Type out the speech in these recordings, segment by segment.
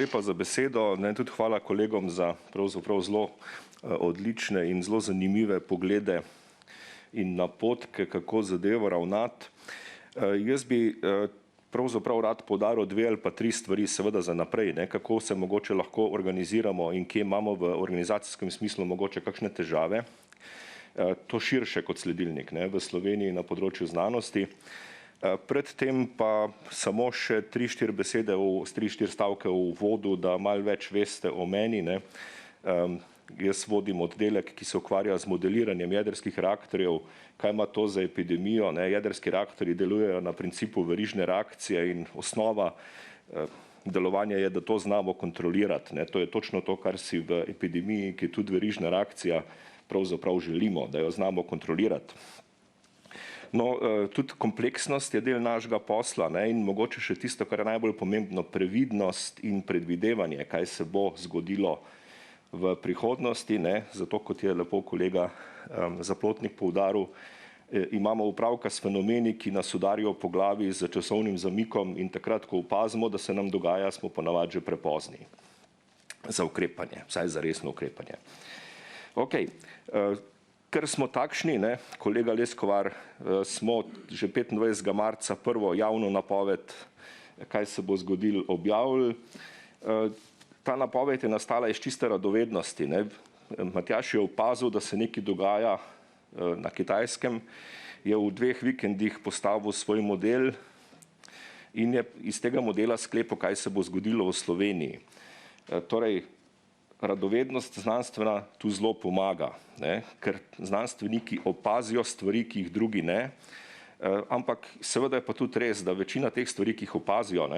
Lepa za besedo, tudi hvala kolegom za pravzaprav zelo odlične in zelo zanimive poglede in napotke, kako zadevo ravnati. Jaz bi pravzaprav rad poudaril dve ali pa tri stvari seveda za naprej, kako se mogoče lahko organiziramo in kje imamo v organizacijskem smislu mogoče kakšne težave. To širše kot sledilnik v Sloveniji na področju znanosti. Predtem pa samo še 3-4 besede, 3-4 stavke v uvodu, da malo več veste o meni. Jaz vodim oddelek, ki se ukvarja z modeliranjem jedrskih reaktorjev. Kaj ima to za epidemijo? Jedrski reaktorji delujejo na principu verižne reakcije in osnova delovanja je, da to znamo kontrolirati. To je točno to, kar si v epidemiji, ki je tudi verižna reakcija, pravzaprav želimo, da jo znamo kontrolirati. No, tudi kompleksnost je del našega posla in mogoče še tisto, kar je najbolj pomembno, previdnost in predvidevanje, kaj se bo zgodilo v prihodnosti. Zato, kot je lepo kolega Zaplotnik poudaril, imamo upravka s fenomeni, ki nas udarijo po glavi z časovnim zamikom in takrat, ko opazimo, da se nam dogaja, smo ponavadi že prepozni za ukrepanje, vsaj za resno ukrepanje. Ker smo takšni, kolega Leskovar, smo že 25. marca prvo javno napoved, kaj se bo zgodilo, objavili. Ta napoved je nastala iz čiste radovednosti. Matjaž je opazil, da se nekaj dogaja na Kitajskem, je v 2 vikendih postavil svoj model in je iz tega modela sklepal, kaj se bo zgodilo v Sloveniji. Torej, radovednost znanstvena tu zelo pomaga, ker znanstveniki opazijo stvari, ki jih drugi ne, ampak seveda je pa tudi res, da večina teh stvari, ki jih opazijo,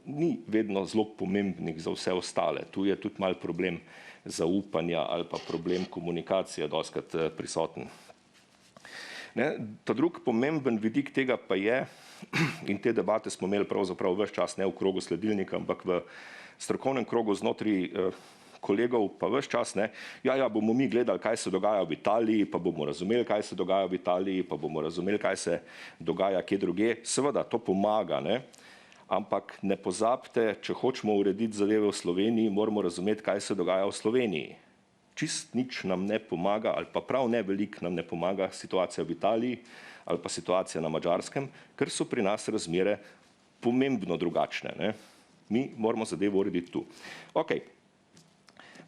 ni vedno zelo pomembnih za vse ostale. Tu je tudi mal problem zaupanja ali pa problem komunikacije dostikrat prisoten. Ta drug pomemben vidik tega pa je, in te debate smo imeli pravzaprav ves čas, ne v krogu sledilnika, ampak v strokovnem krogu znotraj kolegov pa ves čas, bomo mi gledali, kaj se dogaja v Italiji, pa bomo razumeli, kaj se dogaja v Italiji, pa bomo razumeli, kaj se dogaja kje druge. Seveda, to pomaga, ampak ne pozabite, če hočemo urediti zadeve v Sloveniji, moramo razumeti, kaj se dogaja v Sloveniji. Čist nič nam ne pomaga, ali pa prav ne veliko nam ne pomaga situacija v Italiji ali pa situacija na Madžarskem, ker so pri nas razmere pomembno drugačne. Mi moramo zadevo urediti tu.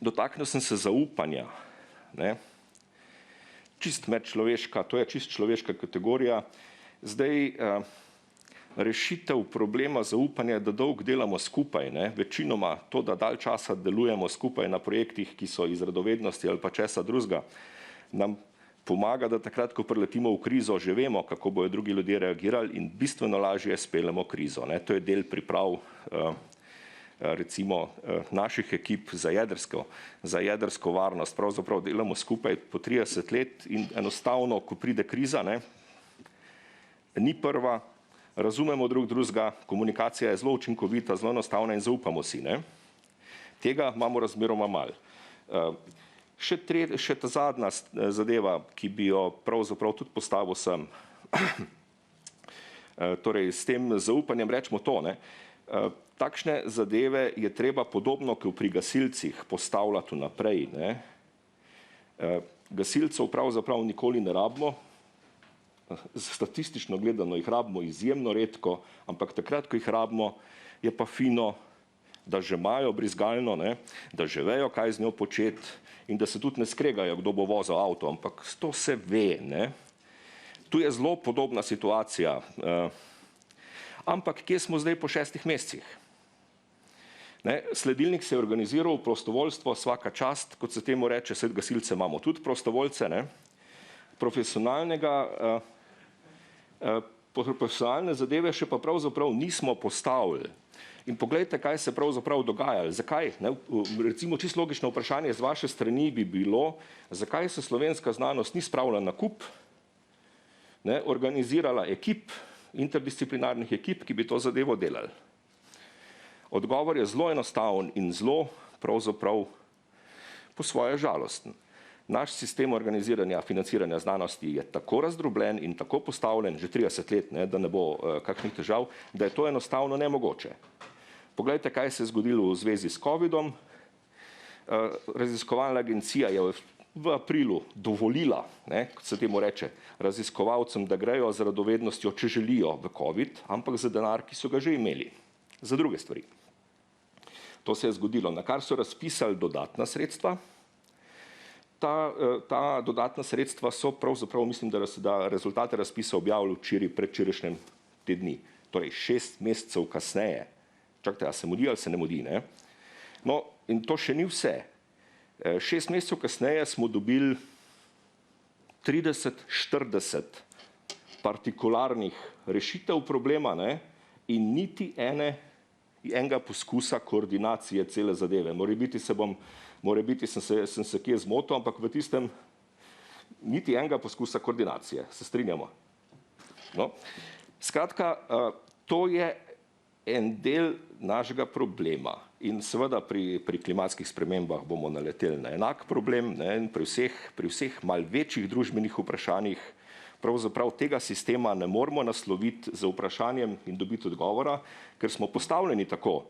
Dotaknil sem se zaupanja. Čist medčloveška, to je čist človeška kategorija. Zdaj, rešitev problema zaupanja je, da dolgo delamo skupaj. Večinoma to, da dalj časa delujemo skupaj na projektih, ki so iz radovednosti ali pa česa drugega, nam pomaga, da takrat, ko preletimo v krizo, že vemo, kako bojo drugi ljudje reagirali in bistveno lažje speljemo krizo. To je del priprav recimo naših ekip za jedrsko varnost. Pravzaprav delamo skupaj po 30 let in enostavno, ko pride kriza, ni prva, razumemo drugega, komunikacija je zelo učinkovita, zelo enostavna in zaupamo si. Tega imamo razmeroma malo. Še ta zadnja zadeva, ki bi jo pravzaprav tudi postavil sem, torej s tem zaupanjem rečemo to, takšne zadeve je treba podobno, kot pri gasilcih, postavljati vnaprej. Gasilcev pravzaprav nikoli ne rabimo, statistično gledano jih rabimo izjemno redko, ampak takrat, ko jih rabimo, je pa fino, da že imajo brizgalno, da že vejo, kaj z njo početi in da se tudi ne skregajo, kdo bo vozil avto, ampak to se ve. Tu je zelo podobna situacija. Ampak kje smo zdaj po 6 mesecih? Sledilnik se je organiziral, prostovoljstvo, svaka čast, kot se temu reče, saj gasilce imamo tudi prostovoljce, profesionalne zadeve še pa pravzaprav nismo postavili. In poglejte, kaj se pravzaprav dogajalo. Zakaj? Recimo čisto logično vprašanje z vaše strani bi bilo, zakaj se slovenska znanost ni spravila na kup, organizirala ekip, interdisciplinarnih ekip, ki bi to zadevo delali. Odgovor je zelo enostaven in zelo pravzaprav po svoje žalosten. Naš sistem organiziranja, financiranja znanosti je tako razdrobljen in tako postavljen že 30 let, da ne bo kakšnih težav, da je to enostavno nemogoče. Poglejte, kaj se je zgodilo v zvezi s COVID-om. Raziskovalna agencija je v aprilu dovolila, kot se temu reče, raziskovalcem, da grejo z radovednostjo, če želijo, v COVID, ampak za denar, ki so ga že imeli, za druge stvari. To se je zgodilo, na kar so razpisali dodatna sredstva. Ta dodatna sredstva so pravzaprav, mislim, da rezultate razpisa objavili včeraj, predvčerajšnjem te dni, torej 6 mesecev kasneje. Čakajte, a se mudi ali se ne mudi, ne? No, in to še ni vse. 6 mesecev kasneje smo dobili 30-40 partikularnih rešitev problema, ne? In niti enega poskusa koordinacije cele zadeve. Morebiti sem se kje zmotil, ampak v tistem niti enega poskusa koordinacije. Se strinjamo? No. Skratka, to je en del našega problema. In seveda pri klimatskih spremembah bomo naleteli na enak problem, in pri vseh malo večjih družbenih vprašanjih pravzaprav tega sistema ne moremo nasloviti z vprašanjem in dobiti odgovora, ker smo postavljeni tako,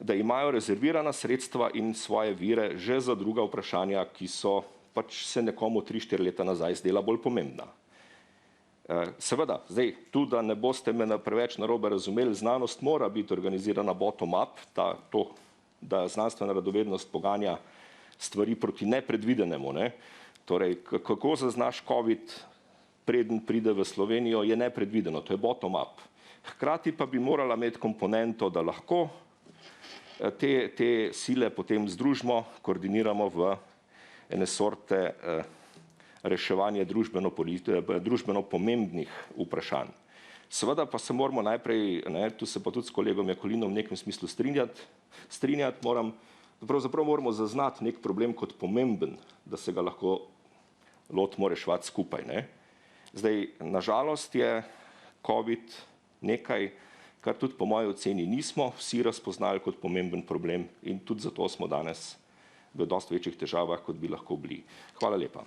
da imajo rezervirana sredstva in svoje vire že za druga vprašanja, ki so pač se nekomu 3-4 leta nazaj zdela bolj pomembna. Seveda, zdaj, tu, da ne boste me preveč narobe razumeli, znanost mora biti organizirana bottom-up, da znanstvena radovednost poganja stvari proti nepredvidenemu. Torej, kako zaznaš COVID, preden pride v Slovenijo, je nepredvideno, to je bottom-up. Hkrati pa bi morala imeti komponento, da lahko te sile potem združimo, koordiniramo v ene sorte reševanje družbeno pomembnih vprašanj. Seveda pa se moramo najprej, tu se pa tudi s kolegom Jakolinom v nekem smislu strinjati, pravzaprav moramo zaznati nek problem kot pomemben, da se ga lahko lotimo reševati skupaj. Zdaj, nažalost je COVID nekaj, kar tudi po moji oceni nismo vsi razpoznali kot pomemben problem in tudi zato smo danes v dosti večjih težavah, kot bi lahko bili. Hvala lepa.